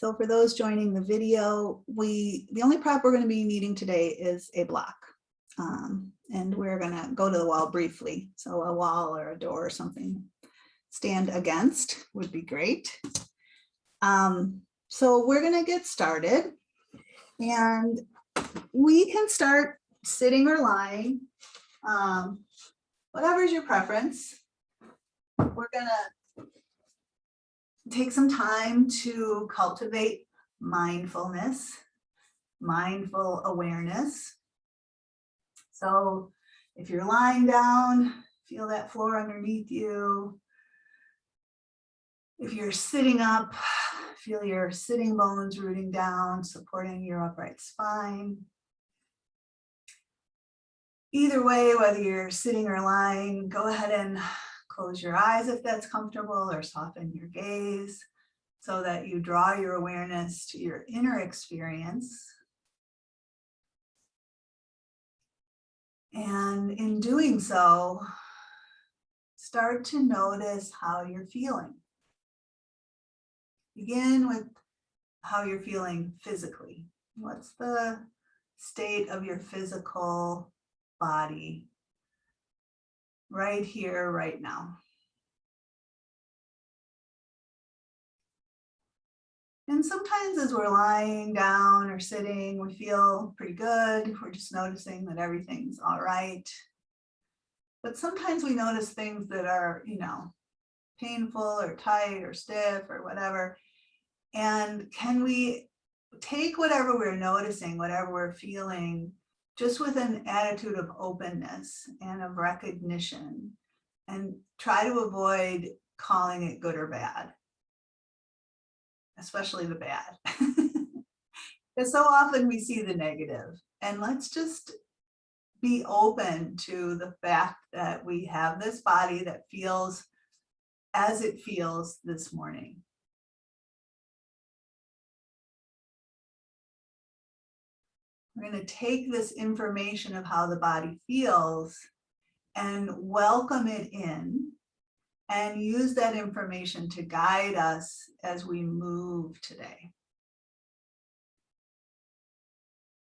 So for those joining the video, the only prop we're going to be needing today is a block. And we're going to go to the wall briefly. So a wall or a door or something stand against would be great. So we're going to get started, and we can start sitting or lying, whatever is your preference. We're going to take some time to cultivate mindfulness, mindful awareness. So if you're lying down, feel that floor underneath you. If you're sitting up, feel your sitting bones rooting down, supporting your upright spine. Either way, whether you're sitting or lying, go ahead and close your eyes if that's comfortable, or soften your gaze so that you draw your awareness to your inner experience. And in doing so, start to notice how you're feeling. Begin with how you're feeling physically. What's the state of your physical body right here, right now? And sometimes as we're lying down or sitting, we feel pretty good. We're just noticing that everything's all right. But sometimes we notice things that are, painful or tight or stiff or whatever. And can we take whatever we're noticing, whatever we're feeling, just with an attitude of openness and of recognition, and try to avoid calling it good or bad, especially the bad. Because so often we see the negative, and let's just be open to the fact that we have this body that feels as it feels this morning. We're going to take this information of how the body feels and welcome it in, and use that information to guide us as we move today.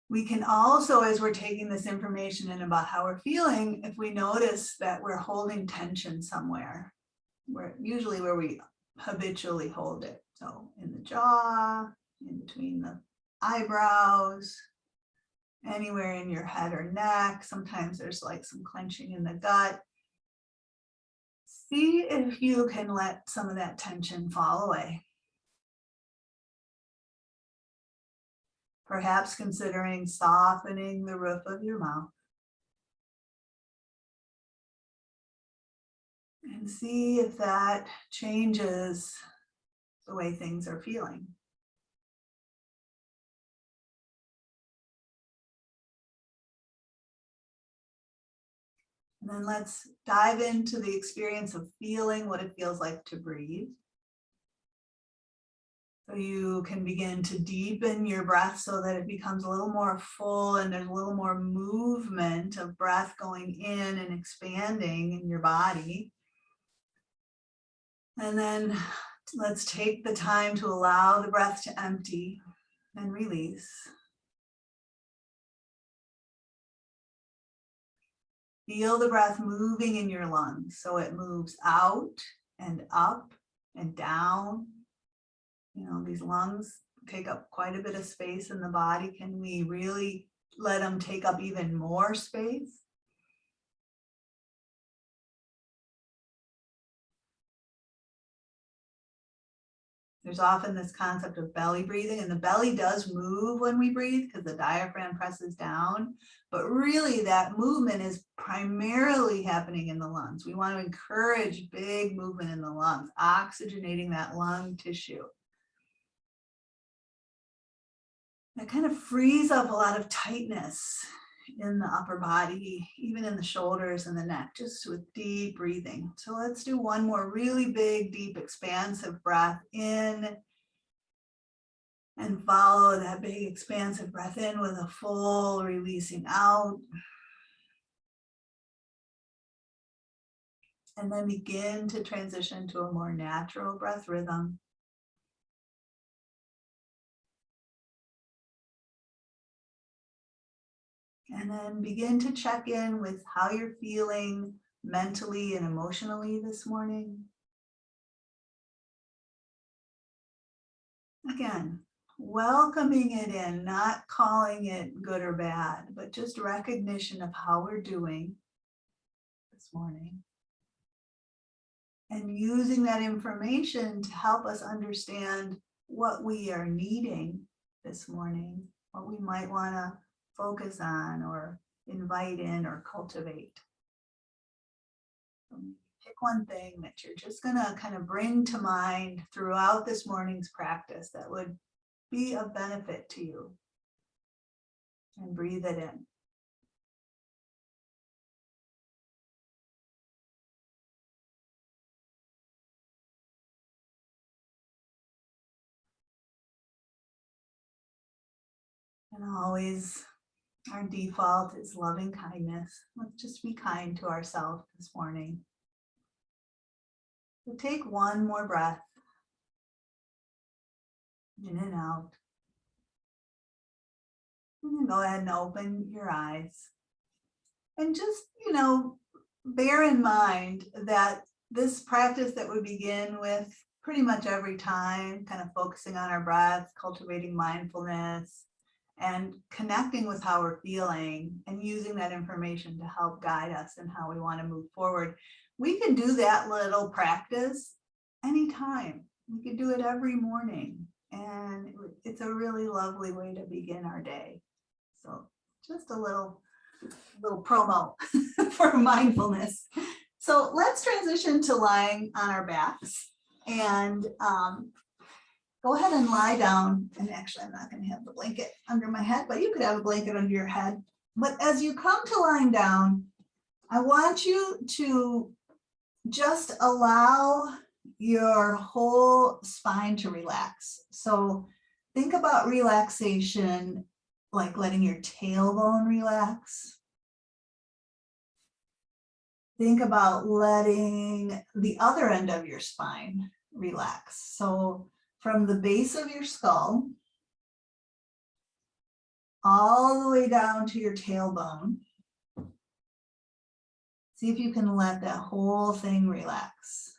We can also, as we're taking this information in about how we're feeling, if we notice that we're holding tension somewhere, usually where we habitually hold it. So in the jaw, in between the eyebrows, anywhere in your head or neck. Sometimes there's like some clenching in the gut. See if you can let some of that tension fall away. Perhaps considering softening the roof of your mouth. And see if that changes the way things are feeling. And then let's dive into the experience of feeling what it feels like to breathe. So you can begin to deepen your breath so that it becomes a little more full, and there's a little more movement of breath going in and expanding in your body. And then let's take the time to allow the breath to empty and release. Feel the breath moving in your lungs, so it moves out and up and down. These lungs take up quite a bit of space in the body. Can we really let them take up even more space? There's often this concept of belly breathing, and the belly does move when we breathe because the diaphragm presses down, but really that movement is primarily happening in the lungs. We want to encourage big movement in the lungs, oxygenating that lung tissue. That kind of frees up a lot of tightness in the upper body, even in the shoulders and the neck, just with deep breathing. So let's do one more really big, deep, expansive breath in, and follow that big, expansive breath in with a full releasing out. And then begin to transition to a more natural breath rhythm. And then begin to check in with how you're feeling mentally and emotionally this morning. Again, welcoming it in, not calling it good or bad, but just recognition of how we're doing this morning. And using that information to help us understand what we are needing this morning, what we might want to focus on or invite in or cultivate. So pick one thing that you're just going to kind of bring to mind throughout this morning's practice that would be of benefit to you, and breathe it in. And always our default is loving kindness. Let's just be kind to ourselves this morning. So take one more breath in and out. And then go ahead and open your eyes. And just, bear in mind that this practice that we begin with pretty much every time, kind of focusing on our breath, cultivating mindfulness, and connecting with how we're feeling and using that information to help guide us in how we want to move forward. We can do that little practice anytime. We could do it every morning. And it's a really lovely way to begin our day. So just a little promo for mindfulness. So let's transition to lying on our backs, and go ahead and lie down. And actually, I'm not going to have the blanket under my head, but you could have a blanket under your head. But as you come to lying down, I want you to just allow your whole spine to relax. So think about relaxation like letting your tailbone relax. Think about letting the other end of your spine relax. So from the base of your skull, all the way down to your tailbone. See if you can let that whole thing relax.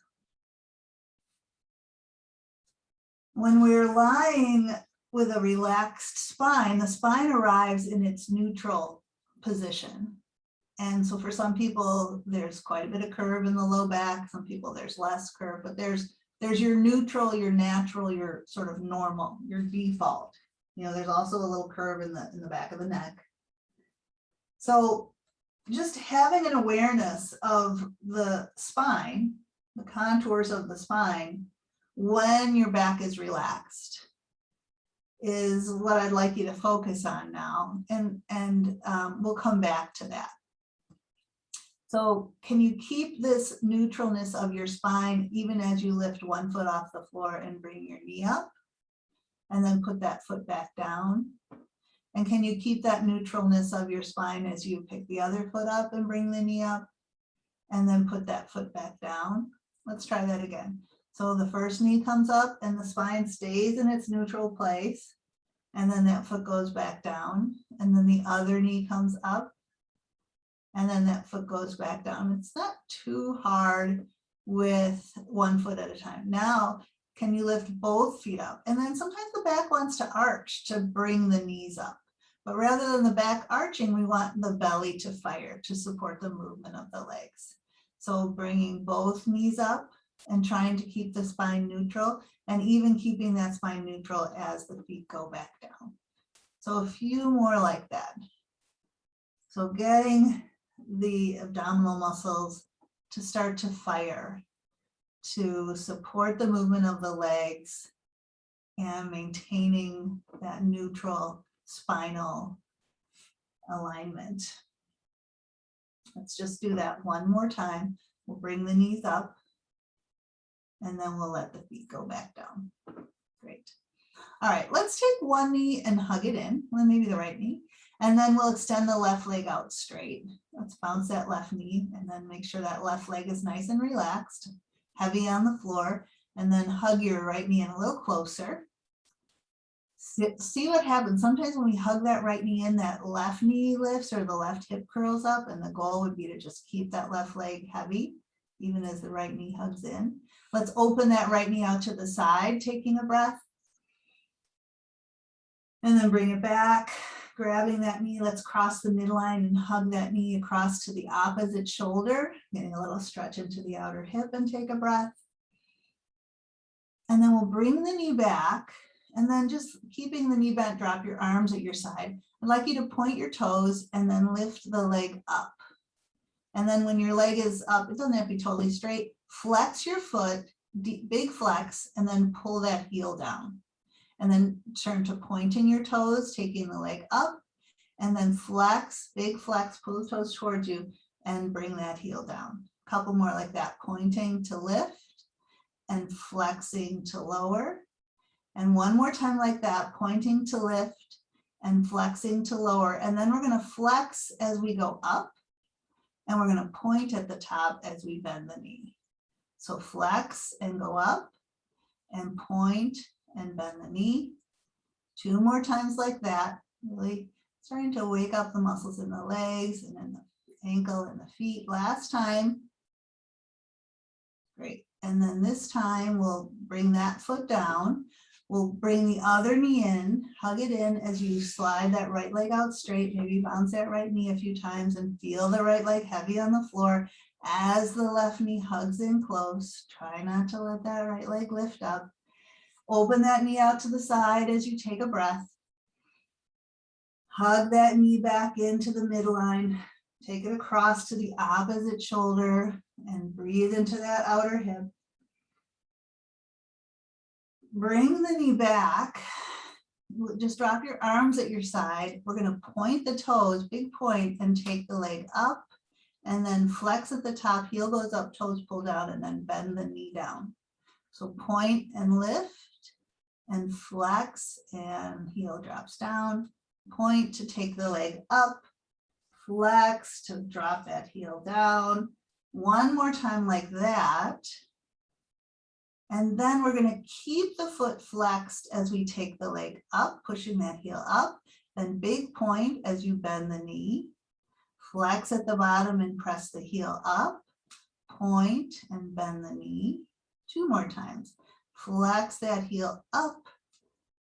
When we're lying with a relaxed spine, the spine arrives in its neutral position. And so for some people, there's quite a bit of curve in the low back. Some people, there's less curve, but there's your neutral, your natural, your sort of normal, your default. There's also a little curve in the back of the neck. So just having an awareness of the spine, the contours of the spine, when your back is relaxed, is what I'd like you to focus on now. And we'll come back to that. So can you keep this neutralness of your spine even as you lift one foot off the floor and bring your knee up? And then put that foot back down. And can you keep that neutralness of your spine as you pick the other foot up and bring the knee up? And then put that foot back down. Let's try that again. So the first knee comes up and the spine stays in its neutral place. And then that foot goes back down. And then the other knee comes up. And then that foot goes back down. It's not too hard with one foot at a time. Now, can you lift both feet up? And then sometimes the back wants to arch to bring the knees up. But rather than the back arching, we want the belly to fire to support the movement of the legs. So bringing both knees up and trying to keep the spine neutral, and even keeping that spine neutral as the feet go back down. So a few more like that. So getting the abdominal muscles to start to fire, to support the movement of the legs and maintaining that neutral spinal alignment. Let's just do that one more time. We'll bring the knees up and then we'll let the feet go back down. Great. All right, let's take one knee and hug it in, well, maybe the right knee, and then we'll extend the left leg out straight. Let's bounce that left knee and then make sure that left leg is nice and relaxed, heavy on the floor, and then hug your right knee in a little closer. See what happens. Sometimes when we hug that right knee in, that left knee lifts or the left hip curls up, and the goal would be to just keep that left leg heavy, even as the right knee hugs in. Let's open that right knee out to the side, taking a breath. And then bring it back, grabbing that knee. Let's cross the midline and hug that knee across to the opposite shoulder, getting a little stretch into the outer hip, and take a breath. And then we'll bring the knee back, and then just keeping the knee bent, drop your arms at your side. I'd like you to point your toes and then lift the leg up. And then when your leg is up, it doesn't have to be totally straight, flex your foot, big flex, and then pull that heel down. And then turn to pointing your toes, taking the leg up, and then flex, big flex, pull the toes towards you, and bring that heel down. A couple more like that, pointing to lift and flexing to lower. And one more time like that, pointing to lift and flexing to lower. And then we're going to flex as we go up, and we're going to point at the top as we bend the knee. So flex and go up, and point and bend the knee. 2 more times like that, really starting to wake up the muscles in the legs and in the ankle and the feet. Last time. Great. And then this time we'll bring that foot down. We'll bring the other knee in, hug it in as you slide that right leg out straight, maybe bounce that right knee a few times and feel the right leg heavy on the floor as the left knee hugs in close. Try not to let that right leg lift up. Open that knee out to the side as you take a breath. Hug that knee back into the midline. Take it across to the opposite shoulder and breathe into that outer hip. Bring the knee back. Just drop your arms at your side. We're going to point the toes, big point, and take the leg up. And then flex at the top, heel goes up, toes pull down, and then bend the knee down. So point and lift. And flex, and heel drops down. Point to take the leg up, flex to drop that heel down. One more time like that. And then we're going to keep the foot flexed as we take the leg up, pushing that heel up. Then big point as you bend the knee. Flex at the bottom and press the heel up. Point and bend the knee. 2 more times. Flex that heel up,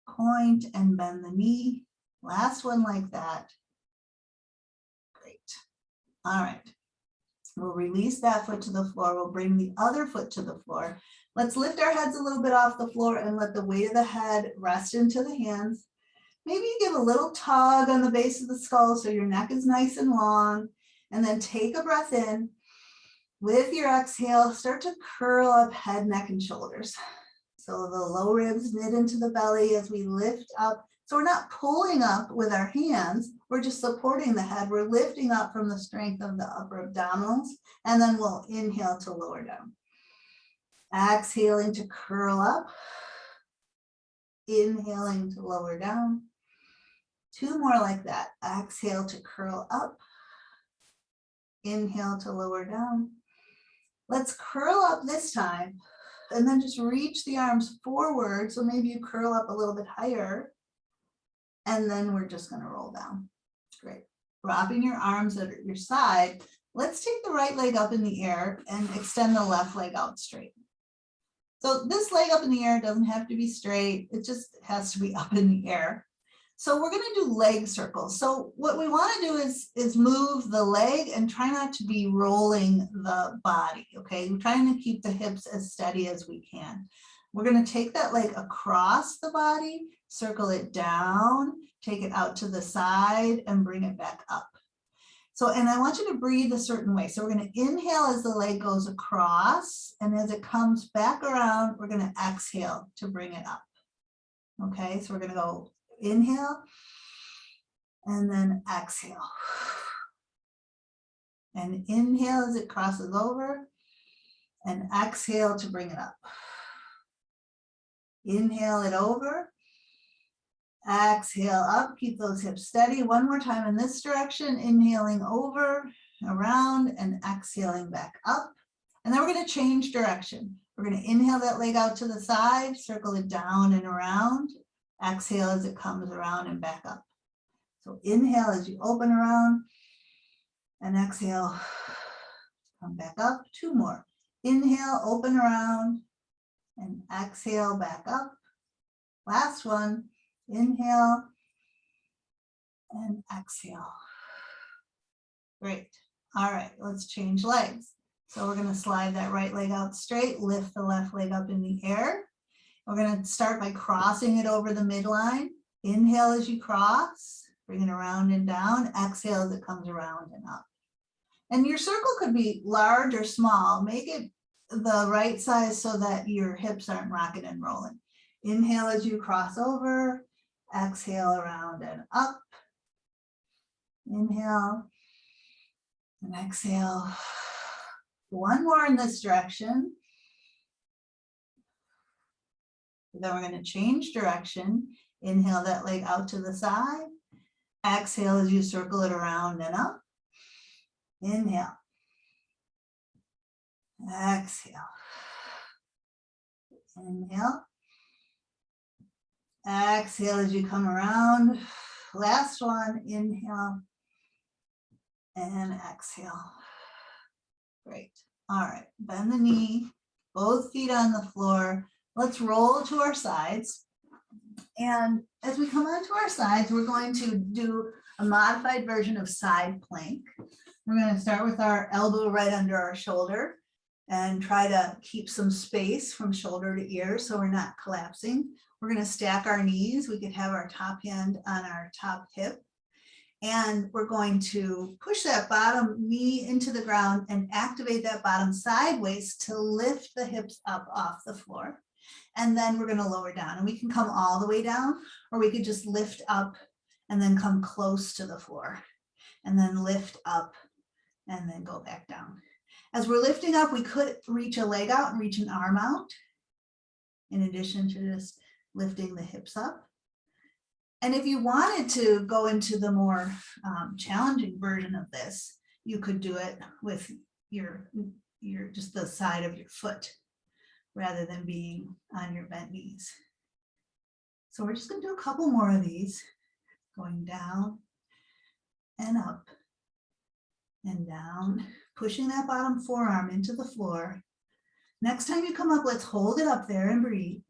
point and bend the knee. Last one like that. Great. All right. We'll release that foot to the floor. We'll bring the other foot to the floor. Let's lift our heads a little bit off the floor and let the weight of the head rest into the hands. Maybe you give a little tug on the base of the skull so your neck is nice and long. And then take a breath in. With your exhale, start to curl up head, neck, and shoulders. So the low ribs knit into the belly as we lift up. So we're not pulling up with our hands, we're just supporting the head. We're lifting up from the strength of the upper abdominals, and then we'll inhale to lower down. Exhaling to curl up. Inhaling to lower down. 2 more like that. Exhale to curl up. Inhale to lower down. Let's curl up this time. And then just reach the arms forward. So maybe you curl up a little bit higher. And then we're just going to roll down. Great. Dropping your arms at your side. Let's take the right leg up in the air and extend the left leg out straight. So this leg up in the air doesn't have to be straight. It just has to be up in the air. So we're going to do leg circles. So what we want to do is move the leg and try not to be rolling the body, okay? We're trying to keep the hips as steady as we can. We're going to take that leg across the body, circle it down, take it out to the side, and bring it back up. So, and I want you to breathe a certain way. So we're going to inhale as the leg goes across, and as it comes back around, we're going to exhale to bring it up. Okay, so we're going to go inhale, and then exhale. And inhale as it crosses over, and exhale to bring it up. Inhale it over, exhale up, keep those hips steady. One more time in this direction, inhaling over, around, and exhaling back up. And then we're going to change direction. We're going to inhale that leg out to the side, circle it down and around, Exhale as it comes around and back up. So inhale as you open around and exhale, come back up. 2 more. Inhale, open around and exhale back up. Last one, inhale and exhale. Great. All right, let's change legs. So we're going to slide that right leg out straight, lift the left leg up in the air. We're going to start by crossing it over the midline. Inhale as you cross, bring it around and down. Exhale as it comes around and up. And your circle could be large or small. Make it the right size so that your hips aren't rocking and rolling. Inhale as you cross over, exhale around and up. Inhale and exhale. One more in this direction. Then we're going to change direction. Inhale that leg out to the side. Exhale as you circle it around and up. Inhale. Exhale. Inhale. Exhale as you come around. Last one, inhale and exhale. Great. All right, bend the knee, both feet on the floor. Let's roll to our sides. And as we come onto our sides, we're going to do a modified version of side plank. We're going to start with our elbow right under our shoulder and try to keep some space from shoulder to ear so we're not collapsing. We're going to stack our knees. We could have our top hand on our top hip. And we're going to push that bottom knee into the ground and activate that bottom sideways to lift the hips up off the floor. And then we're going to lower down. And we can come all the way down, or we could just lift up and then come close to the floor. And then lift up and then go back down. As we're lifting up, we could reach a leg out and reach an arm out, in addition to just lifting the hips up. And if you wanted to go into the more challenging version of this, you could do it with your just the side of your foot rather than being on your bent knees. So we're just going to do a couple more of these, going down and up and down, pushing that bottom forearm into the floor. Next time you come up, let's hold it up there and breathe.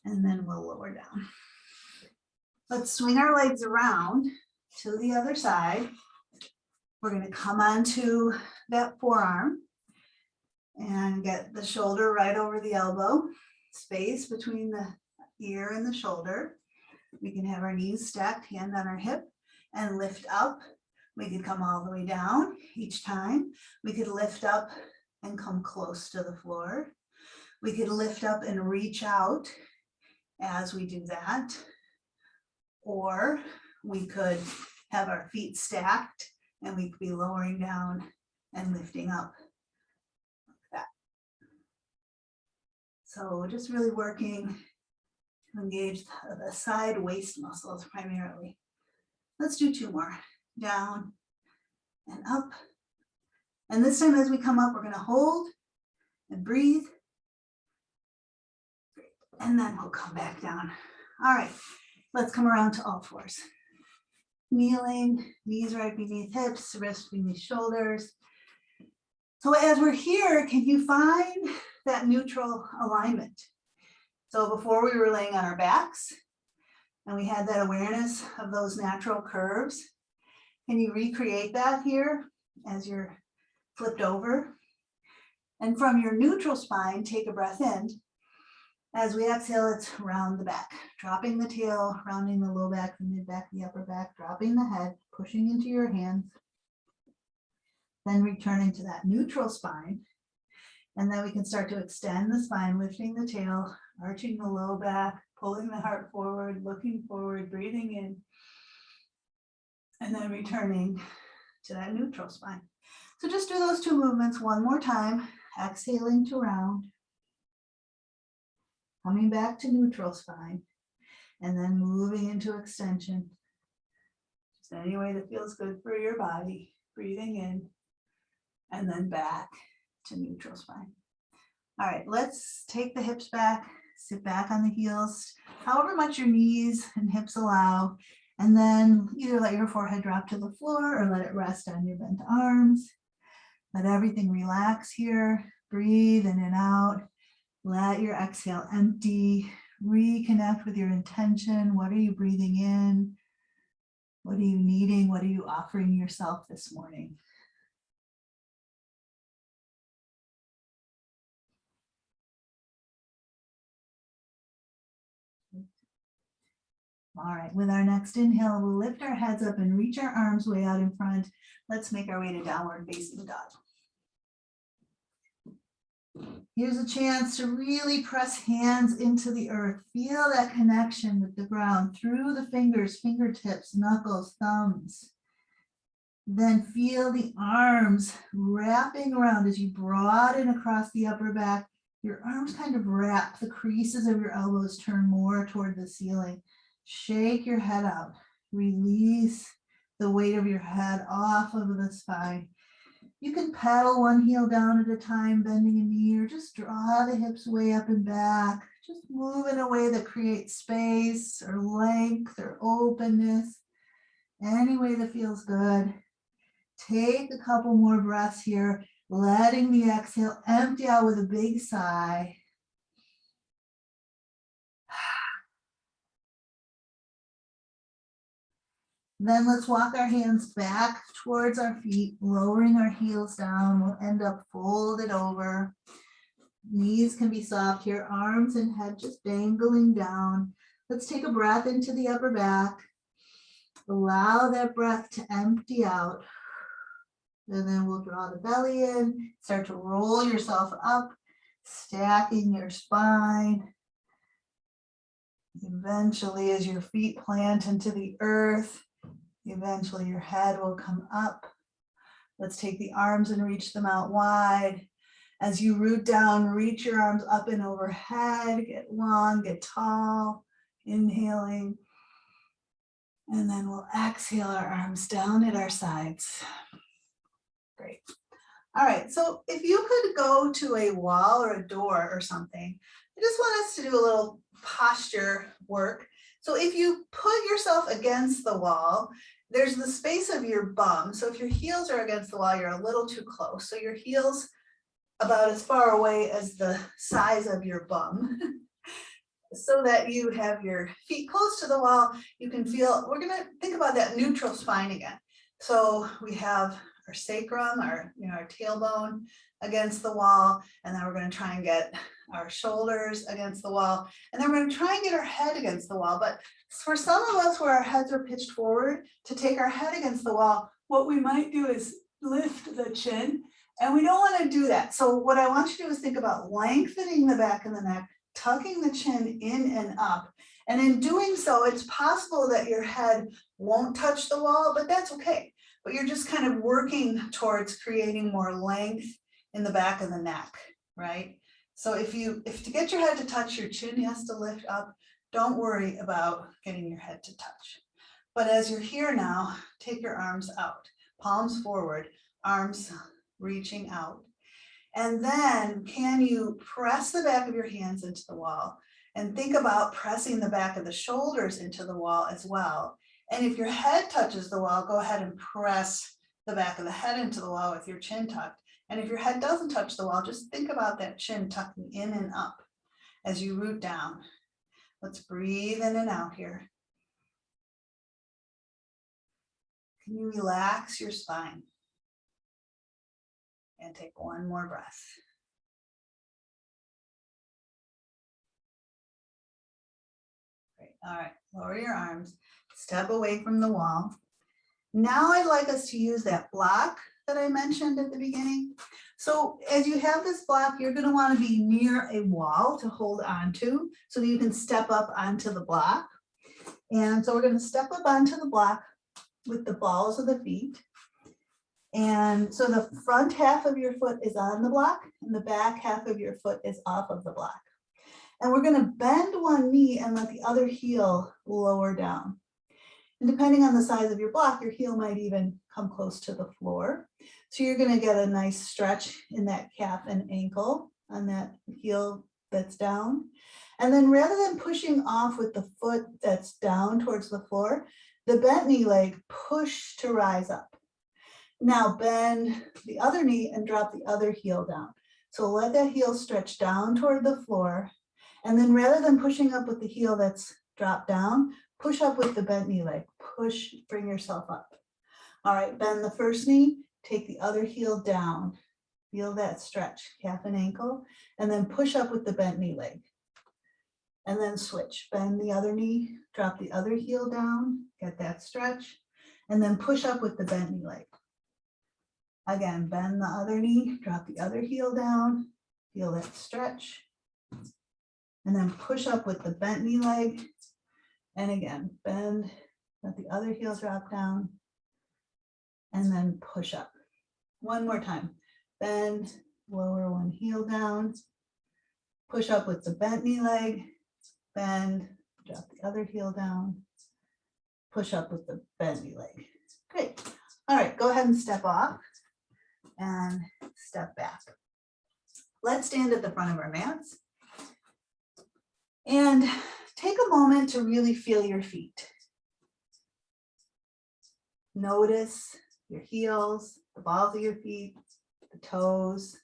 And then we'll lower down. Let's swing our legs around to the other side. We're going to come onto that forearm and get the shoulder right over the elbow, space between the ear and the shoulder. We can have our knees stacked, hand on our hip, and lift up. We could come all the way down each time. We could lift up and come close to the floor. We could lift up and reach out as we do that. Or we could have our feet stacked and we could be lowering down and lifting up like that. So we're just really working to engage the side waist muscles primarily. Let's do 2 more. Down and up. And this time as we come up, we're going to hold and breathe. Great. And then we'll come back down. All right. Let's come around to all fours. Kneeling, knees right beneath hips, wrists beneath shoulders. So as we're here, can you find that neutral alignment? So before we were laying on our backs and we had that awareness of those natural curves. Can you recreate that here as you're flipped over? And from your neutral spine, take a breath in. As we exhale, it's round the back, dropping the tail, rounding the low back, the mid back, the upper back, dropping the head, pushing into your hands. Then returning to that neutral spine. And then we can start to extend the spine, lifting the tail, arching the low back, pulling the heart forward, looking forward, breathing in. And then returning to that neutral spine. So just do those 2 movements one more time, exhaling to round. Coming back to neutral spine, and then moving into extension. Just any way that feels good for your body. Breathing in, and then back to neutral spine. All right, let's take the hips back, sit back on the heels, however much your knees and hips allow, and then either let your forehead drop to the floor or let it rest on your bent arms. Let everything relax here. Breathe in and out. Let your exhale empty. Reconnect with your intention. What are you breathing in? What are you needing? What are you offering yourself this morning? All right, with our next inhale, we'll lift our heads up and reach our arms way out in front. Let's make our way to downward facing dog. Here's a chance to really press hands into the earth. Feel that connection with the ground through the fingers, fingertips, knuckles, thumbs. Then feel the arms wrapping around as you broaden across the upper back. Your arms kind of wrap, the creases of your elbows turn more toward the ceiling. Shake your head out. Release the weight of your head off of the spine. You can paddle one heel down at a time, bending a knee, or just draw the hips way up and back. Just move in a way that creates space or length or openness. Any way that feels good. Take a couple more breaths here, letting the exhale empty out with a big sigh. Then let's walk our hands back towards our feet, lowering our heels down. We'll end up folded over. Knees can be soft here, arms and head just dangling down. Let's take a breath into the upper back. Allow that breath to empty out. And then we'll draw the belly in, start to roll yourself up, stacking your spine. Eventually, as your feet plant into the earth, eventually your head will come up. Let's take the arms and reach them out wide. As you root down, reach your arms up and overhead, get long, get tall, inhaling. And then we'll exhale our arms down at our sides. Great. All right, so if you could go to a wall or a door or something, I just want us to do a little posture work. So if you put yourself against the wall, there's the space of your bum. So if your heels are against the wall, you're a little too close. So your heels about as far away as the size of your bum. So that you have your feet close to the wall, you can feel, we're gonna think about that neutral spine again. So we have our sacrum, our tailbone against the wall, and then we're gonna try and get our shoulders against the wall, and then we're gonna try and get our head against the wall. But for some of us where our heads are pitched forward, to take our head against the wall, what we might do is lift the chin, and we don't wanna do that. So what I want you to do is think about lengthening the back of the neck, tucking the chin in and up. And in doing so, it's possible that your head won't touch the wall, but that's okay. But you're just kind of working towards creating more length in the back of the neck, right? So if to get your head to touch, your chin has to lift up, don't worry about getting your head to touch. But as you're here now, take your arms out, palms forward, arms reaching out. And then can you press the back of your hands into the wall and think about pressing the back of the shoulders into the wall as well. And if your head touches the wall, go ahead and press the back of the head into the wall with your chin tucked. And if your head doesn't touch the wall, just think about that chin tucking in and up as you root down. Let's breathe in and out here. Can you relax your spine? And take one more breath. Great. All right, lower your arms, step away from the wall. Now I'd like us to use that block that I mentioned at the beginning. So as you have this block, you're going to want to be near a wall to hold on to so that you can step up onto the block. And so we're going to step up onto the block with the balls of the feet. And so the front half of your foot is on the block and the back half of your foot is off of the block. And we're going to bend one knee and let the other heel lower down. And depending on the size of your block, your heel might even come close to the floor. So you're going to get a nice stretch in that calf and ankle on that heel that's down. And then rather than pushing off with the foot that's down towards the floor, the bent knee leg, push to rise up. Now bend the other knee and drop the other heel down. So let that heel stretch down toward the floor. And then rather than pushing up with the heel that's dropped down, push up with the bent knee leg. Push, bring yourself up. All right, bend the first knee, take the other heel down. Feel that stretch, calf and ankle, and then push up with the bent knee leg. And then switch, bend the other knee, drop the other heel down, get that stretch, and then push up with the bent knee leg. Again, bend the other knee, drop the other heel down, feel that stretch, and then push up with the bent knee leg. And again, bend, let the other heel drop down, and then push up. One more time, bend, lower one heel down, push up with the bent knee leg, bend, drop the other heel down, push up with the bent knee leg. Great. All right, go ahead and step off and step back. Let's stand at the front of our mats and take a moment to really feel your feet. Notice your heels, the balls of your feet, the toes,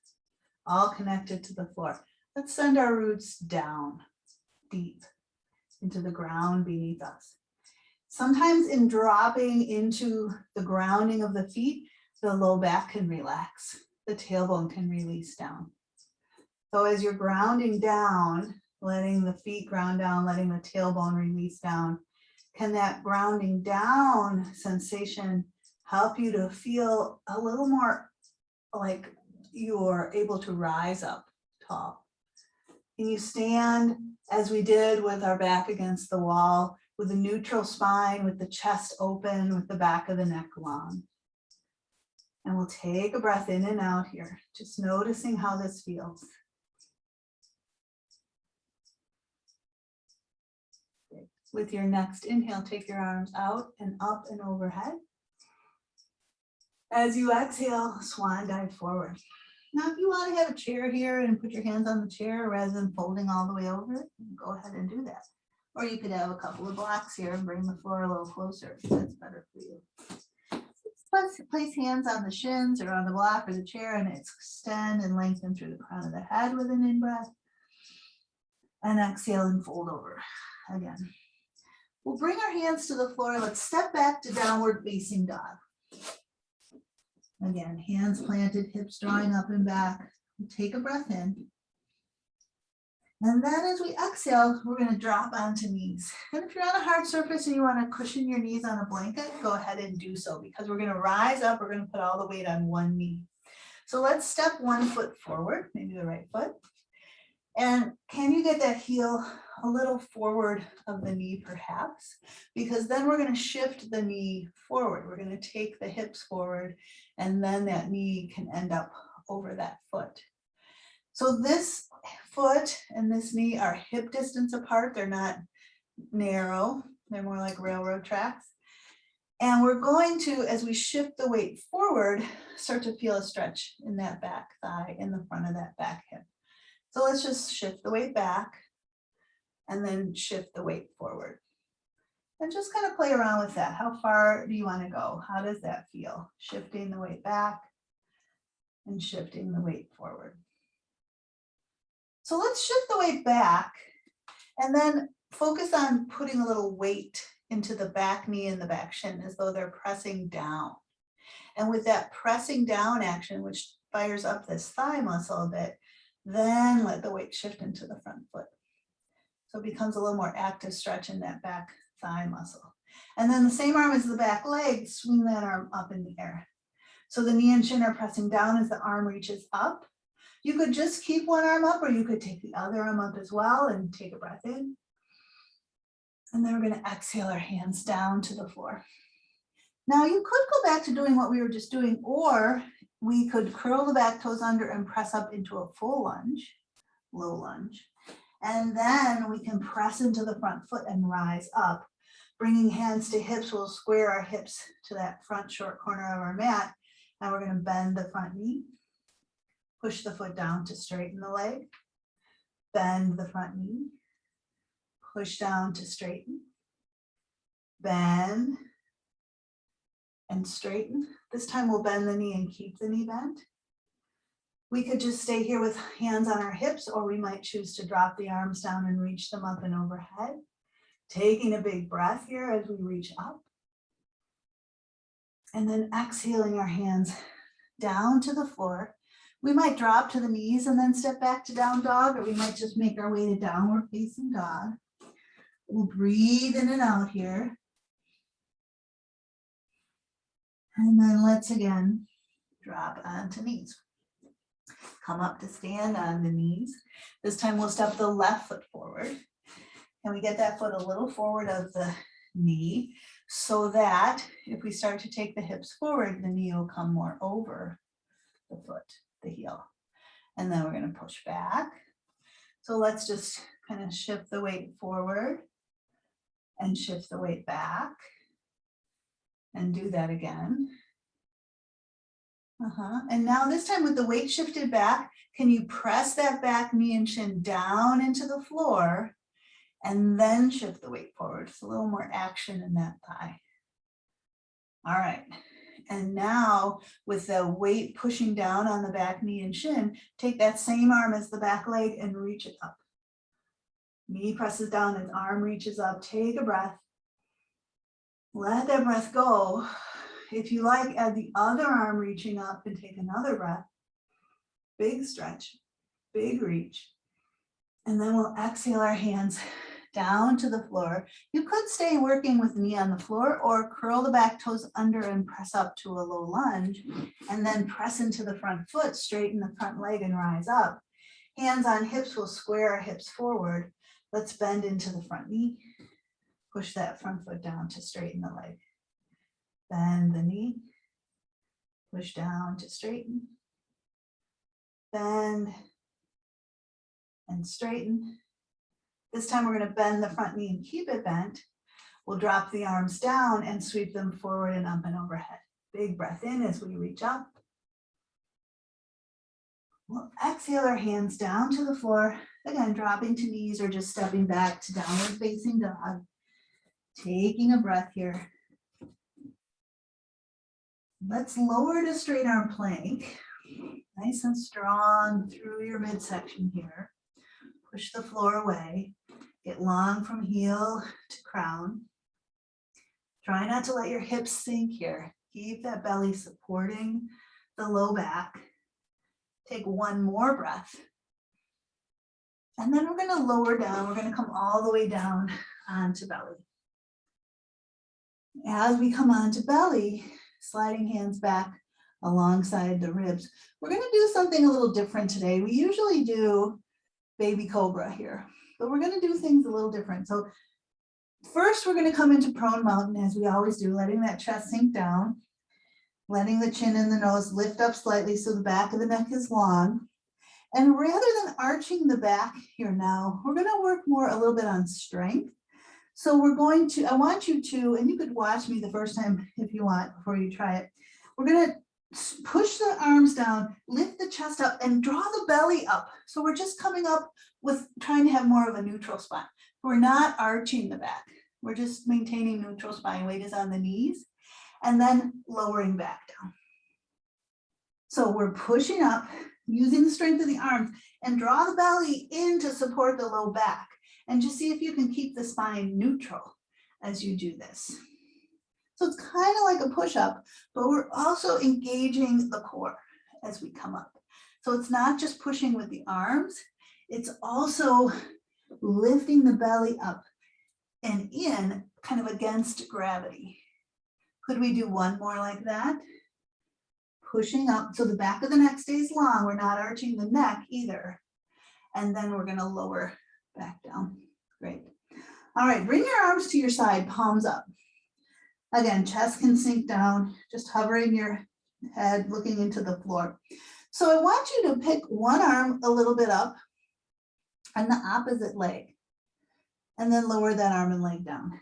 all connected to the floor. Let's send our roots down, deep into the ground beneath us. Sometimes in dropping into the grounding of the feet, the low back can relax, the tailbone can release down. So as you're grounding down, letting the feet ground down, letting the tailbone release down, can that grounding down sensation help you to feel a little more like you're able to rise up tall? Can you stand as we did with our back against the wall, with a neutral spine, with the chest open, with the back of the neck long? And we'll take a breath in and out here, just noticing how this feels. With your next inhale, take your arms out and up and overhead. As you exhale, swan dive forward. Now, if you want to have a chair here and put your hands on the chair rather than folding all the way over, go ahead and do that. Or you could have a couple of blocks here and bring the floor a little closer if that's better for you. Place hands on the shins or on the block or the chair and extend and lengthen through the crown of the head with an in-breath. And exhale and fold over again. We'll bring our hands to the floor. Let's step back to downward facing dog. Again, hands planted, hips drawing up and back. We'll take a breath in. And then as we exhale, we're going to drop onto knees. And if you're on a hard surface and you want to cushion your knees on a blanket, go ahead and do so, because we're going to rise up. We're going to put all the weight on one knee. So let's step one foot forward, maybe the right foot. And can you get that heel a little forward of the knee perhaps? Because then we're going to shift the knee forward. We're going to take the hips forward, and then that knee can end up over that foot. So this foot and this knee are hip distance apart. They're not narrow. They're more like railroad tracks. And we're going to, as we shift the weight forward, start to feel a stretch in that back thigh, in the front of that back hip. So let's just shift the weight back and then shift the weight forward. And just kind of play around with that. How far do you want to go? How does that feel? Shifting the weight back and shifting the weight forward. So let's shift the weight back and then focus on putting a little weight into the back knee and the back shin as though they're pressing down. And with that pressing down action, which fires up this thigh muscle a bit, then let the weight shift into the front foot. So it becomes a little more active stretch in that back thigh muscle. And then the same arm as the back leg, swing that arm up in the air. So the knee and shin are pressing down as the arm reaches up. You could just keep one arm up, or you could take the other arm up as well and take a breath in. And then we're going to exhale our hands down to the floor. Now you could go back to doing what we were just doing, or we could curl the back toes under and press up into a full lunge, low lunge. And then we can press into the front foot and rise up. Bringing hands to hips, we'll square our hips to that front short corner of our mat. And we're going to bend the front knee. Push the foot down to straighten the leg. Bend the front knee. push down to straighten, bend, and straighten. This time we'll bend the knee and keep the knee bent. We could just stay here with hands on our hips, or we might choose to drop the arms down and reach them up and overhead. Taking a big breath here as we reach up. And then exhaling our hands down to the floor. We might drop to the knees and then step back to down dog, or we might just make our way to downward facing dog. We'll breathe in and out here. And then let's again drop onto knees. Come up to stand on the knees. This time we'll step the left foot forward. And we get that foot a little forward of the knee so that if we start to take the hips forward, the knee will come more over the foot, the heel. And then we're going to push back. So let's just kind of shift the weight forward and shift the weight back and do that again. And now this time with the weight shifted back, can you press that back knee and shin down into the floor and then shift the weight forward? It's a little more action in that thigh. All right. And now with the weight pushing down on the back knee and shin, take that same arm as the back leg and reach it up. Knee presses down, his arm reaches up. Take a breath. Let that breath go. If you like, add the other arm reaching up and take another breath. Big stretch, big reach. And then we'll exhale our hands down to the floor. You could stay working with the knee on the floor or curl the back toes under and press up to a low lunge and then press into the front foot, straighten the front leg and rise up. Hands on hips, we'll square our hips forward. Let's bend into the front knee. Push that front foot down to straighten the leg. Bend the knee. Push down to straighten. Bend and straighten. This time we're going to bend the front knee and keep it bent. We'll drop the arms down and sweep them forward and up and overhead. Big breath in as we reach up. We'll exhale our hands down to the floor. Again, dropping to knees or just stepping back to downward facing dog. Taking a breath here. Let's lower to straight arm plank. Nice and strong through your midsection here. Push the floor away. Get long from heel to crown. Try not to let your hips sink here. Keep that belly supporting the low back. Take one more breath. And then we're going to lower down. We're going to come all the way down onto belly. As we come onto belly, sliding hands back alongside the ribs. We're going to do something a little different today. We usually do baby cobra here, but we're going to do things a little different. So first, we're going to come into prone mountain as we always do, letting that chest sink down, letting the chin and the nose lift up slightly so the back of the neck is long. And rather than arching the back here now, we're going to work more a little bit on strength. So we're going to, I want you to, and you could watch me the first time if you want before you try it. We're going to push the arms down, lift the chest up and draw the belly up. So we're just coming up with trying to have more of a neutral spine. We're not arching the back. We're just maintaining neutral spine. Weight is on the knees and then lowering back down. So we're pushing up using the strength of the arms and draw the belly in to support the low back. And just see if you can keep the spine neutral as you do this. So it's kind of like a push-up, but we're also engaging the core as we come up. So it's not just pushing with the arms, it's also lifting the belly up and in kind of against gravity. Could we do one more like that? Pushing up so the back of the neck stays long. We're not arching the neck either. And then we're going to lower back down. Great. All right, bring your arms to your side, palms up. Again, chest can sink down, just hovering your head, looking into the floor. So I want you to pick one arm a little bit up and the opposite leg, and then lower that arm and leg down.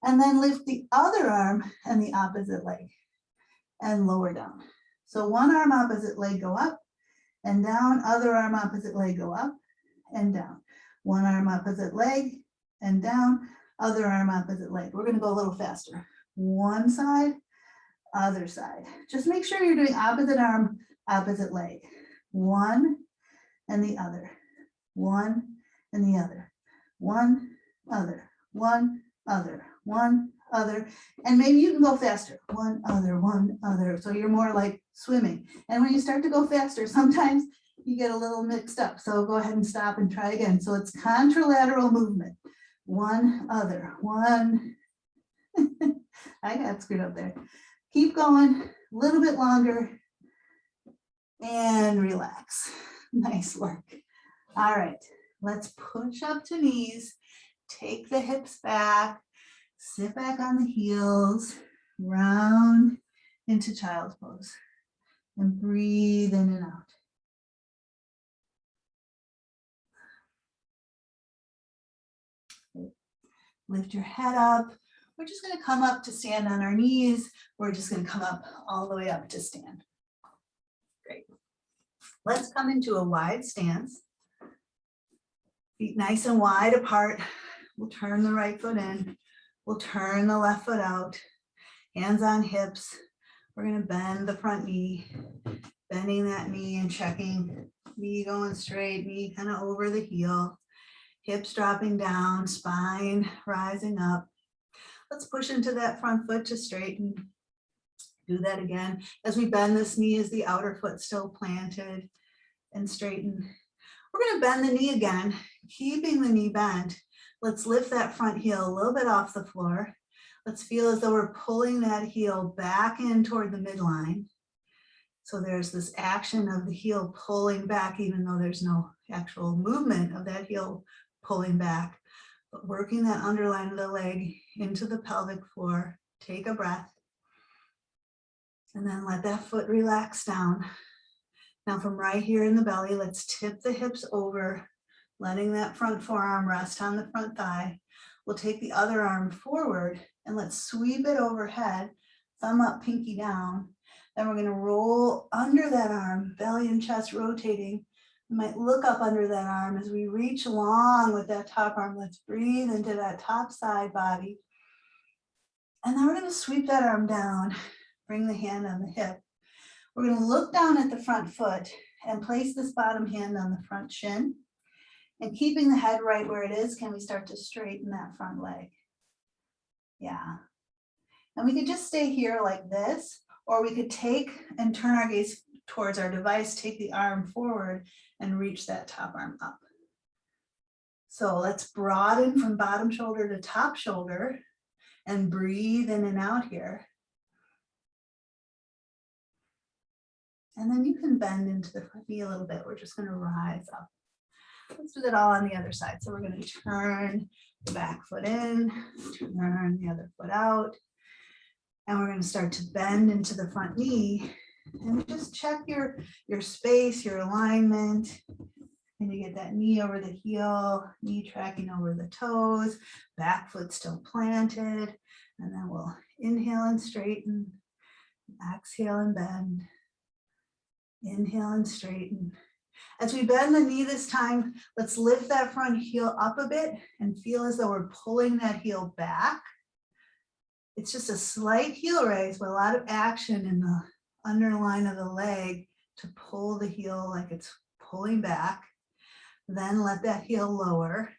And then lift the other arm and the opposite leg and lower down. So one arm, opposite leg, go up and down, other arm, opposite leg, go up and down. One arm, opposite leg, and down, other arm, opposite leg. We're gonna go a little faster. One side, other side. Just make sure you're doing opposite arm, opposite leg. One and the other. One and the other. One, other. One, other. One, other. And maybe you can go faster. One, other, one, other. So you're more like swimming. And when you start to go faster, sometimes you get a little mixed up. So go ahead and stop and try again. So it's contralateral movement. One, other, one. I got screwed up there. Keep going, a little bit longer, and relax. Nice work. All right, let's push up to knees, take the hips back, sit back on the heels, round into child's pose, and breathe in and out. Lift your head up. We're just going to come up to stand on our knees. We're just going to come up all the way up to stand. Great. Let's come into a wide stance. Feet nice and wide apart. We'll turn the right foot in. We'll turn the left foot out. Hands on hips. We're going to bend the front knee, bending that knee and checking. Knee going straight, knee kind of over the heel. Hips dropping down, spine rising up. Let's push into that front foot to straighten. Do that again. As we bend this knee, is the outer foot still planted and straighten. We're going to bend the knee again, keeping the knee bent. Let's lift that front heel a little bit off the floor. Let's feel as though we're pulling that heel back in toward the midline. So there's this action of the heel pulling back, even though there's no actual movement of that heel pulling back, but working that underline of the leg into the pelvic floor. Take a breath. And then let that foot relax down. Now from right here in the belly, let's tip the hips over, letting that front forearm rest on the front thigh. We'll take the other arm forward and let's sweep it overhead, thumb up, pinky down. Then we're going to roll under that arm, belly and chest rotating. We might look up under that arm as we reach long with that top arm. Let's breathe into that top side body. And then we're going to sweep that arm down, bring the hand on the hip. We're going to look down at the front foot and place this bottom hand on the front shin. And keeping the head right where it is, can we start to straighten that front leg? Yeah. And we could just stay here like this, or we could take and turn our gaze towards our device, take the arm forward and reach that top arm up. So let's broaden from bottom shoulder to top shoulder and breathe in and out here. And then you can bend into the front knee a little bit. We're just going to rise up. Let's do that all on the other side. So we're going to turn the back foot in, turn the other foot out. And we're going to start to bend into the front knee and just check your space, your alignment. And you get that knee over the heel, knee tracking over the toes, back foot still planted. And then we'll inhale and straighten, exhale and bend, inhale and straighten. As we bend the knee this time, let's lift that front heel up a bit and feel as though we're pulling that heel back. It's just a slight heel raise, but a lot of action in the underline of the leg to pull the heel like it's pulling back. Then let that heel lower.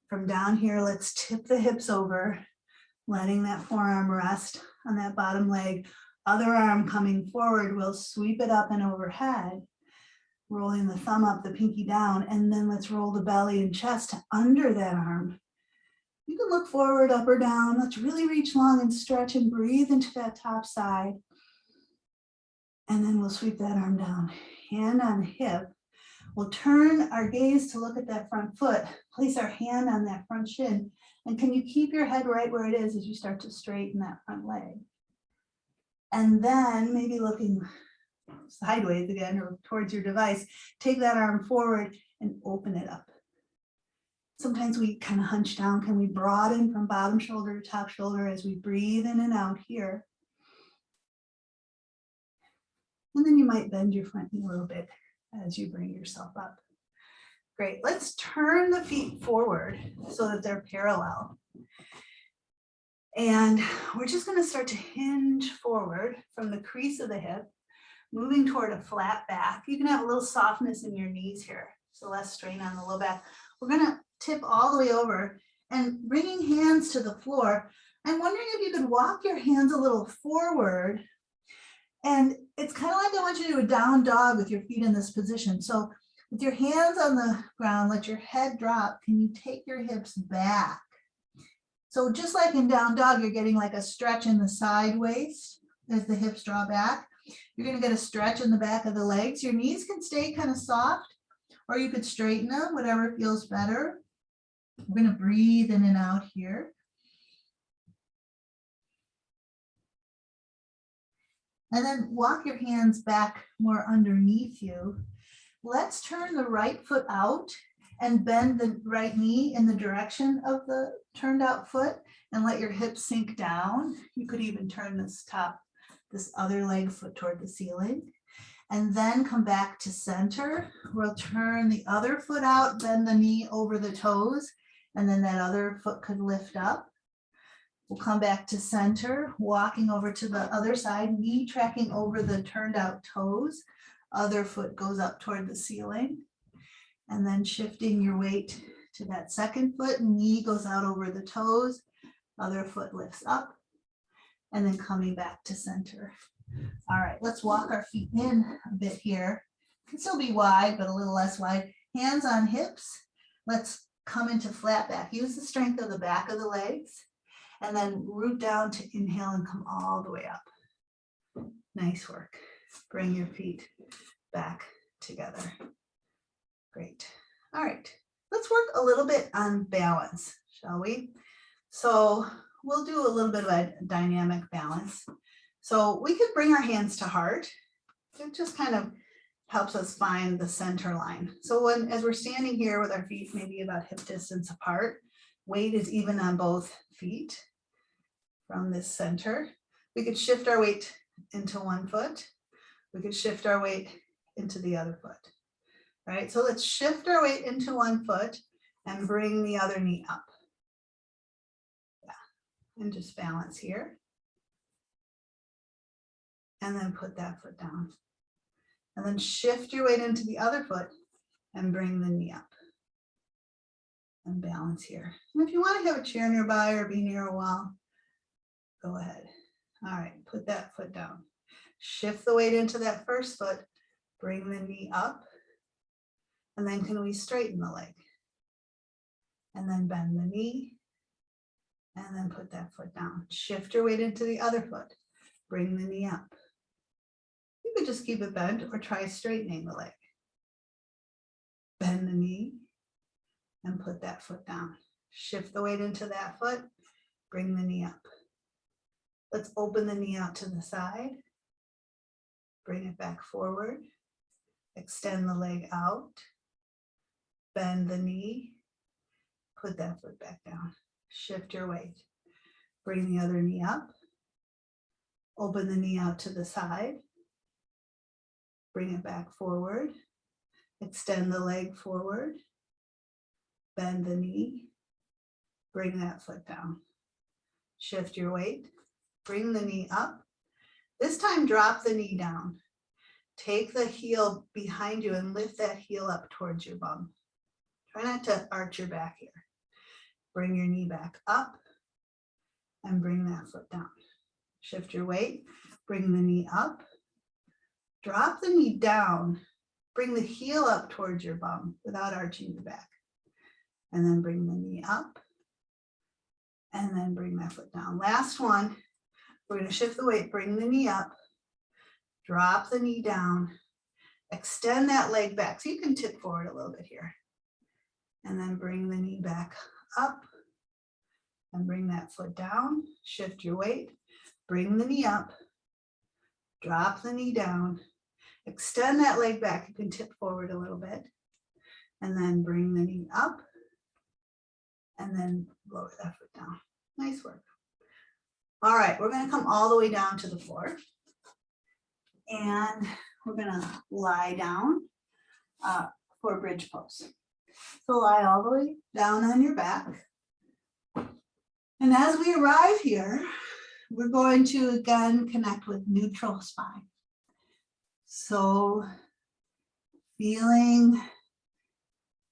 From down here, let's tip the hips over, letting that forearm rest on that bottom leg. Other arm coming forward, we'll sweep it up and overhead, rolling the thumb up, the pinky down, and then let's roll the belly and chest under that arm. You can look forward, up or down. Let's really reach long and stretch and breathe into that top side. And then we'll sweep that arm down, hand on hip. We'll turn our gaze to look at that front foot, place our hand on that front shin. And can you keep your head right where it is as you start to straighten that front leg? And then maybe looking sideways again or towards your device, take that arm forward and open it up. Sometimes we kind of hunch down. Can we broaden from bottom shoulder to top shoulder as we breathe in and out here? And then you might bend your front knee a little bit as you bring yourself up. Great, let's turn the feet forward so that they're parallel. And we're just gonna start to hinge forward from the crease of the hip, moving toward a flat back. You can have a little softness in your knees here, so less strain on the low back. We're gonna tip all the way over and bringing hands to the floor. I'm wondering if you could walk your hands a little forward. And it's kind of like I want you to do a down dog with your feet in this position. So with your hands on the ground, let your head drop. Can you take your hips back? So just like in down dog, you're getting like a stretch in the side waist as the hips draw back. You're going to get a stretch in the back of the legs. Your knees can stay kind of soft, or you could straighten them, whatever feels better. We're going to breathe in and out here. And then walk your hands back more underneath you. Let's turn the right foot out and bend the right knee in the direction of the turned out foot and let your hips sink down. You could even turn this other leg foot toward the ceiling. And then come back to center. We'll turn the other foot out, bend the knee over the toes, and then that other foot could lift up. We'll come back to center, walking over to the other side, knee tracking over the turned out toes. Other foot goes up toward the ceiling. And then shifting your weight to that second foot, knee goes out over the toes. Other foot lifts up. And then coming back to center. All right, let's walk our feet in a bit here. It can still be wide, but a little less wide. Hands on hips. Let's come into flat back. Use the strength of the back of the legs. And then root down to inhale and come all the way up. Nice work. Bring your feet back together. Great. All right, let's work a little bit on balance, shall we? So we'll do a little bit of a dynamic balance. So we could bring our hands to heart. It just kind of helps us find the center line. So as we're standing here with our feet maybe about hip distance apart, weight is even on both feet. From this center, we could shift our weight into one foot. We could shift our weight into the other foot, right? So let's shift our weight into one foot and bring the other knee up. Yeah, and just balance here. And then put that foot down. And then shift your weight into the other foot and bring the knee up. And balance here. And if you want to have a chair nearby or be near a wall, go ahead. All right, put that foot down. Shift the weight into that first foot, bring the knee up, and then can we straighten the leg? And then bend the knee, and then put that foot down. Shift your weight into the other foot, bring the knee up. You could just keep it bent or try straightening the leg. Bend the knee, and put that foot down. Shift the weight into that foot, bring the knee up. Let's open the knee out to the side. Bring it back forward. Extend the leg out. Bend the knee. Put that foot back down. Shift your weight. Bring the other knee up. Open the knee out to the side. Bring it back forward. Extend the leg forward. Bend the knee. Bring that foot down. Shift your weight. Bring the knee up. This time, drop the knee down. Take the heel behind you and lift that heel up towards your bum. Try not to arch your back here. Bring your knee back up and bring that foot down. Shift your weight. Bring the knee up. Drop the knee down. Bring the heel up towards your bum without arching your back. And then bring the knee up. And then bring that foot down. Last one. We're going to shift the weight, bring the knee up, drop the knee down, extend that leg back. So you can tip forward a little bit here. And then bring the knee back up and bring that foot down. Shift your weight, bring the knee up, drop the knee down, extend that leg back. You can tip forward a little bit. And then bring the knee up and then lower that foot down. Nice work. All right, we're going to come all the way down to the floor. And we're going to lie down for bridge pose. So lie all the way down on your back. And as we arrive here, we're going to again connect with neutral spine. So feeling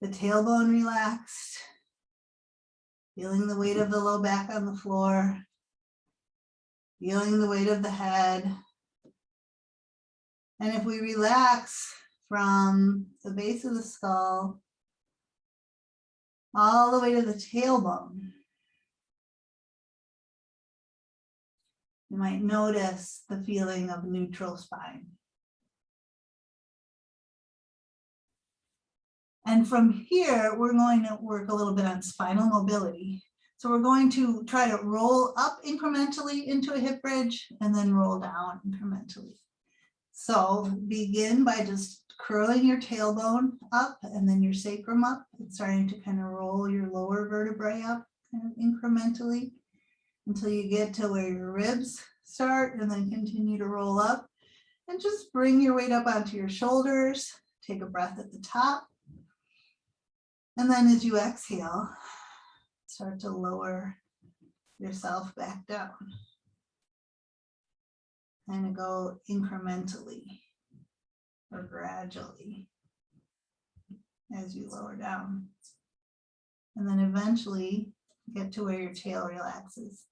the tailbone relaxed, feeling the weight of the low back on the floor, feeling the weight of the head. And if we relax from the base of the skull all the way to the tailbone, you might notice the feeling of neutral spine. And from here, we're going to work a little bit on spinal mobility. So we're going to try to roll up incrementally into a hip bridge and then roll down incrementally. So begin by just curling your tailbone up and then your sacrum up and starting to kind of roll your lower vertebrae up kind of incrementally until you get to where your ribs start, and then continue to roll up and just bring your weight up onto your shoulders. Take a breath at the top. And then as you exhale, start to lower yourself back down. Kind of go incrementally or gradually as you lower down. And then eventually get to where your tail relaxes.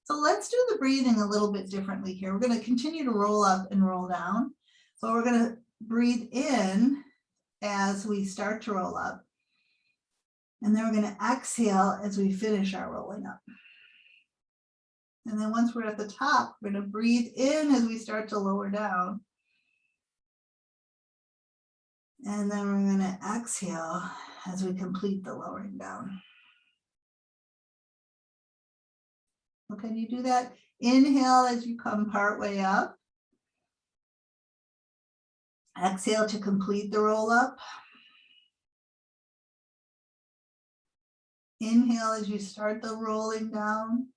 So let's do the breathing a little bit differently here. We're going to continue to roll up and roll down. So we're going to breathe in as we start to roll up. And then we're going to exhale as we finish our rolling up. And then once we're at the top, we're going to breathe in as we start to lower down. And then we're going to exhale as we complete the lowering down. So can you do that? Inhale as you come part way up. Exhale to complete the roll up. Inhale as you start the rolling down.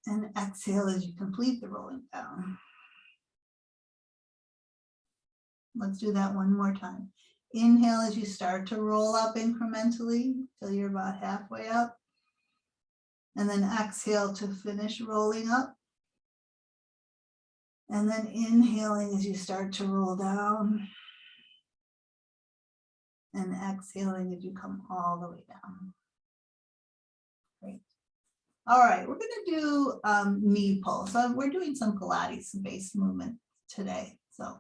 And exhale as you complete the rolling down. Let's do that one more time. Inhale as you start to roll up incrementally till you're about halfway up. And then exhale to finish rolling up. And then inhaling as you start to roll down. And exhaling as you come all the way down. Great. All right, we're going to do knee pull. So we're doing some Pilates based movement today. So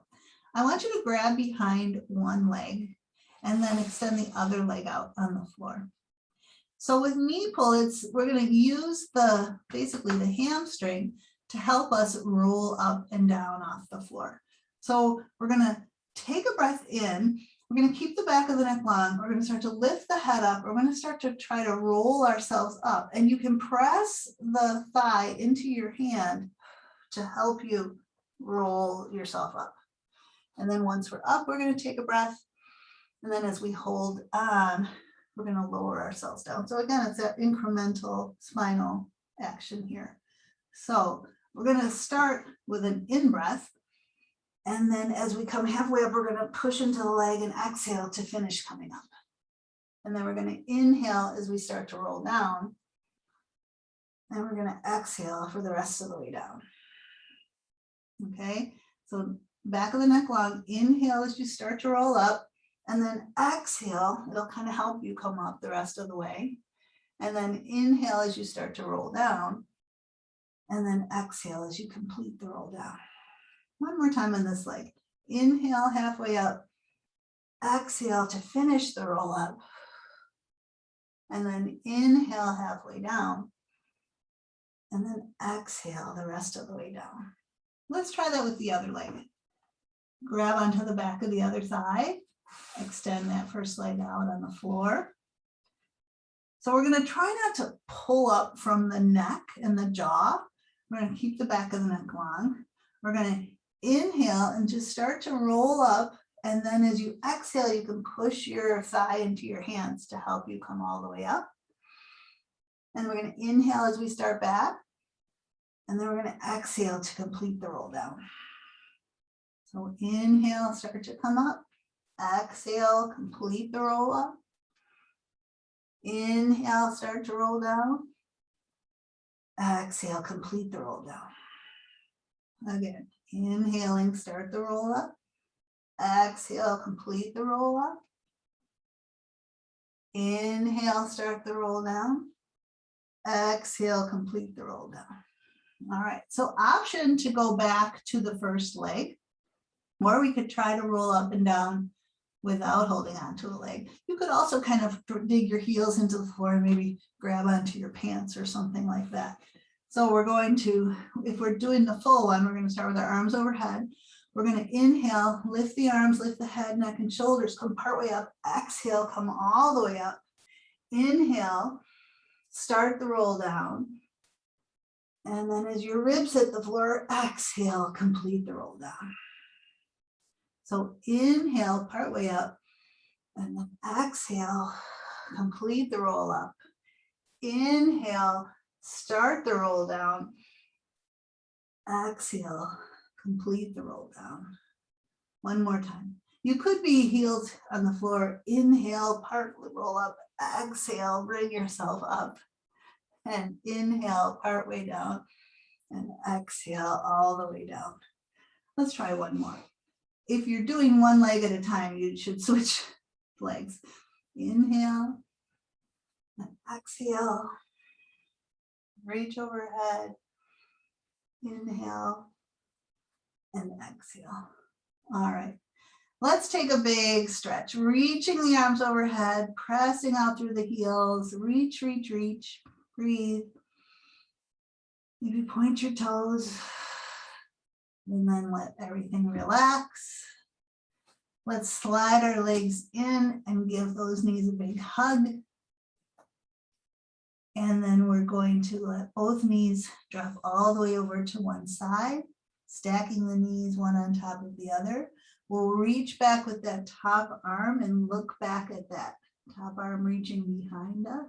I want you to grab behind one leg and then extend the other leg out on the floor. So with knee pull, we're going to use basically the hamstring to help us roll up and down off the floor. So we're going to take a breath in. We're going to keep the back of the neck long. We're going to start to lift the head up. We're going to start to try to roll ourselves up. And you can press the thigh into your hand to help you roll yourself up. And then once we're up, we're going to take a breath. And then as we hold on, we're going to lower ourselves down. So again, it's that incremental spinal action here. So we're going to start with an in-breath. And then as we come halfway up, we're going to push into the leg and exhale to finish coming up. And then we're going to inhale as we start to roll down. And we're going to exhale for the rest of the way down. Okay, so back of the neck long, inhale as you start to roll up. And then exhale, it'll kind of help you come up the rest of the way. And then inhale as you start to roll down. And then exhale as you complete the roll down. One more time on this leg. Inhale halfway up. Exhale to finish the roll up. And then inhale halfway down. And then exhale the rest of the way down. Let's try that with the other leg. Grab onto the back of the other thigh. Extend that first leg out on the floor. So we're going to try not to pull up from the neck and the jaw. We're going to keep the back of the neck long. We're going to inhale and just start to roll up. And then as you exhale, you can push your thigh into your hands to help you come all the way up. And we're going to inhale as we start back. And then we're going to exhale to complete the roll down. So inhale, start to come up. Exhale, complete the roll up. Inhale, start to roll down. Exhale, complete the roll down. Again, inhaling, start the roll up. Exhale, complete the roll up. Inhale, start the roll down. Exhale, complete the roll down. All right, so option to go back to the first leg, or we could try to roll up and down without holding onto a leg. You could also kind of dig your heels into the floor and maybe grab onto your pants or something like that. So we're going to, if we're doing the full one, we're going to start with our arms overhead. We're going to inhale, lift the arms, lift the head, neck, and shoulders, come partway up. Exhale, come all the way up. Inhale, start the roll down. And then as your ribs hit the floor, exhale, complete the roll down. So inhale, partway up, and then exhale, complete the roll up. Inhale, start the roll down. Exhale, complete the roll down. One more time. You could be heels on the floor. Inhale, partly roll up. Exhale, bring yourself up. And inhale, part way down. And exhale all the way down. Let's try one more. If you're doing one leg at a time, you should switch legs. Inhale, and exhale. Reach overhead. Inhale, and exhale. All right. Let's take a big stretch, reaching the arms overhead, pressing out through the heels. Reach, reach, reach. Breathe. Maybe point your toes. And then let everything relax. Let's slide our legs in and give those knees a big hug. And then we're going to let both knees drop all the way over to one side, stacking the knees one on top of the other. We'll reach back with that top arm and look back at that top arm reaching behind us.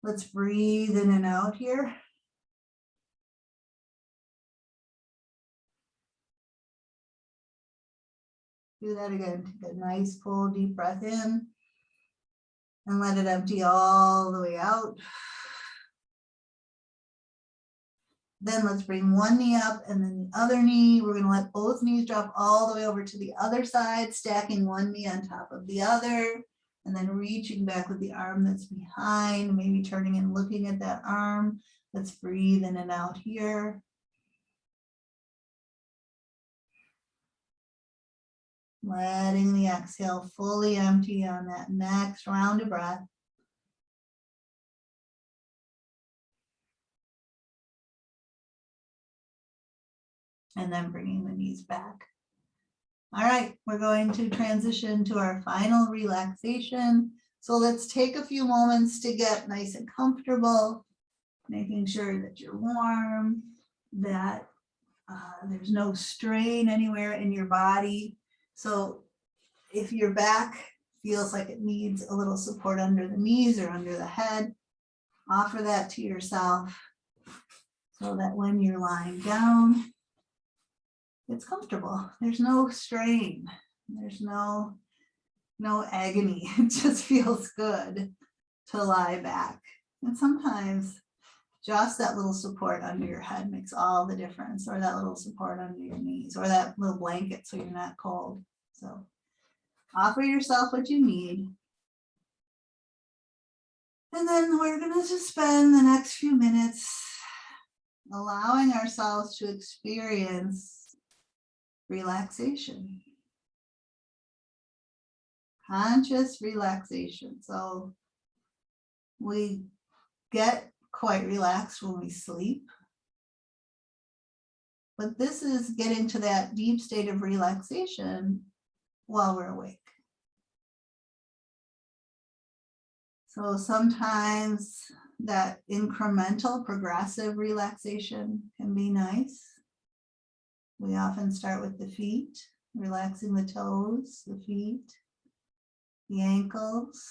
Let's breathe in and out here. Do that again. Take a nice full deep breath in and let it empty all the way out. Then let's bring one knee up and then the other knee. We're going to let both knees drop all the way over to the other side, stacking one knee on top of the other, and then reaching back with the arm that's behind, maybe turning and looking at that arm. Let's breathe in and out here. Letting the exhale fully empty on that next round of breath. And then bringing the knees back. All right, we're going to transition to our final relaxation. So let's take a few moments to get nice and comfortable, making sure that you're warm, that there's no strain anywhere in your body. So if your back feels like it needs a little support under the knees or under the head, offer that to yourself so that when you're lying down, it's comfortable. There's no strain. There's no agony. It just feels good to lie back. And sometimes just that little support under your head makes all the difference, or that little support under your knees, or that little blanket so you're not cold. So offer yourself what you need. And then we're going to just spend the next few minutes allowing ourselves to experience relaxation, conscious relaxation. So we get quite relaxed when we sleep, but this is getting to that deep state of relaxation while we're awake. So sometimes that incremental progressive relaxation can be nice. We often start with the feet, relaxing the toes, the feet, the ankles,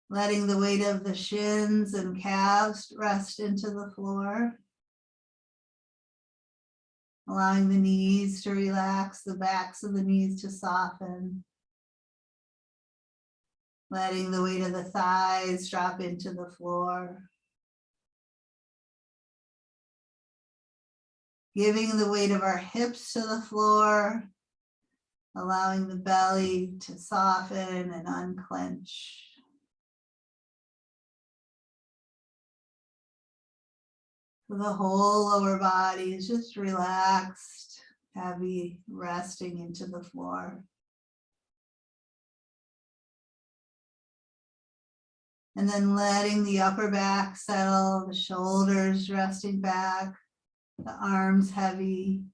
letting the weight of the shins and calves rest into the floor. Allowing the knees to relax, the backs of the knees to soften. Letting the weight of the thighs drop into the floor. Giving the weight of our hips to the floor. Allowing the belly to soften and unclench. The whole lower body is just relaxed, heavy, resting into the floor. And then letting the upper back settle, the shoulders resting back, the arms heavy,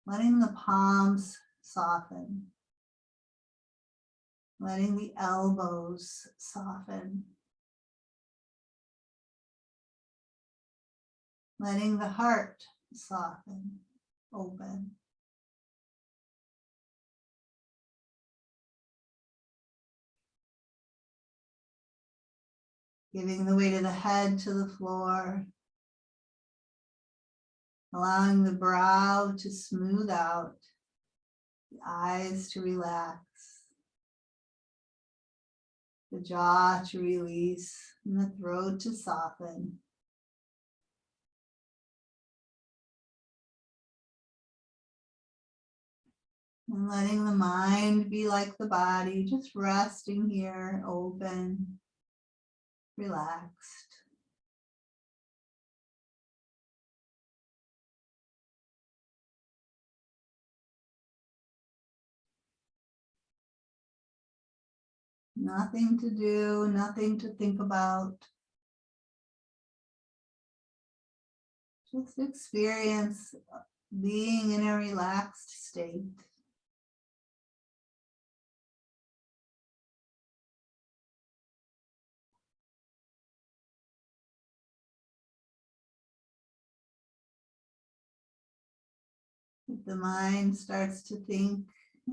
letting the palms soften, letting the elbows soften, letting the heart soften, open. Giving the weight of the head to the floor, allowing the brow to smooth out, the eyes to relax, the jaw to release, and the throat to soften. And letting the mind be like the body, just resting here, open, relaxed. Nothing to do, nothing to think about. Just experience being in a relaxed state. If the mind starts to think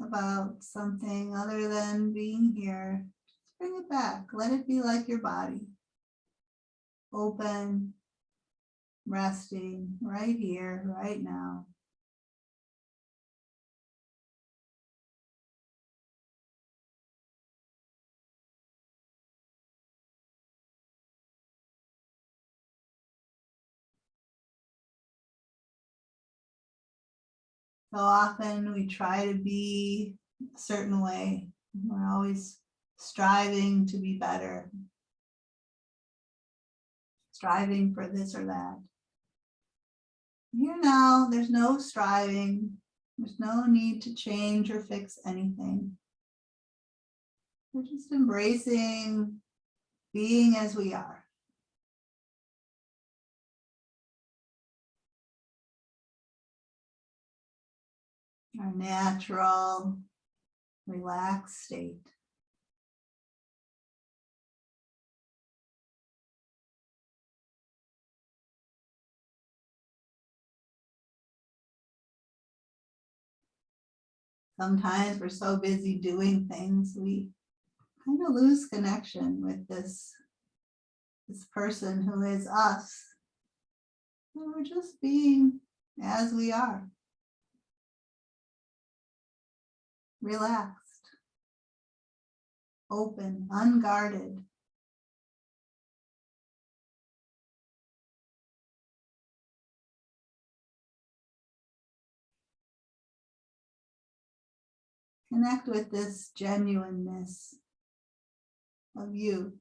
about something other than being here, just bring it back. Let it be like your body. Open, resting right here, right now. So often we try to be a certain way. We're always striving to be better, striving for this or that. Here now, there's no striving. There's no need to change or fix anything. We're just embracing being as we are. Our natural, relaxed state. Sometimes we're so busy doing things, we kind of lose connection with this person who is us. And we're just being as we are. Relaxed, open, unguarded. Connect with this genuineness of you.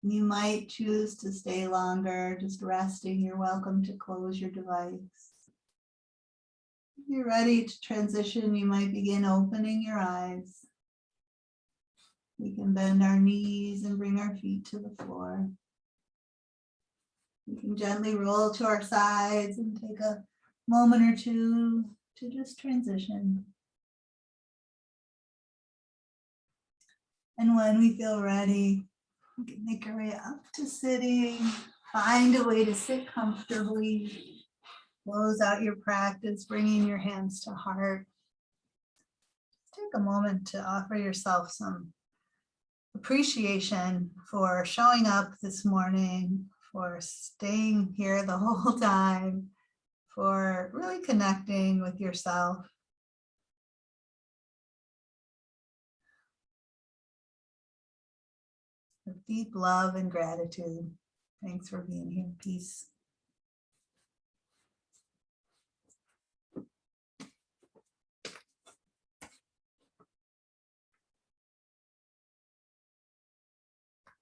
You might choose to stay longer, just resting. You're welcome to close your device. If you're ready to transition, you might begin opening your eyes. We can bend our knees and bring our feet to the floor. We can gently roll to our sides and take a moment or two to just transition. And when we feel ready, we can make our way up to sitting. Find a way to sit comfortably. Close out your practice, bringing your hands to heart. Take a moment to offer yourself some appreciation for showing up this morning, for staying here the whole time, for really connecting with yourself. With deep love and gratitude. Thanks for being here. Peace.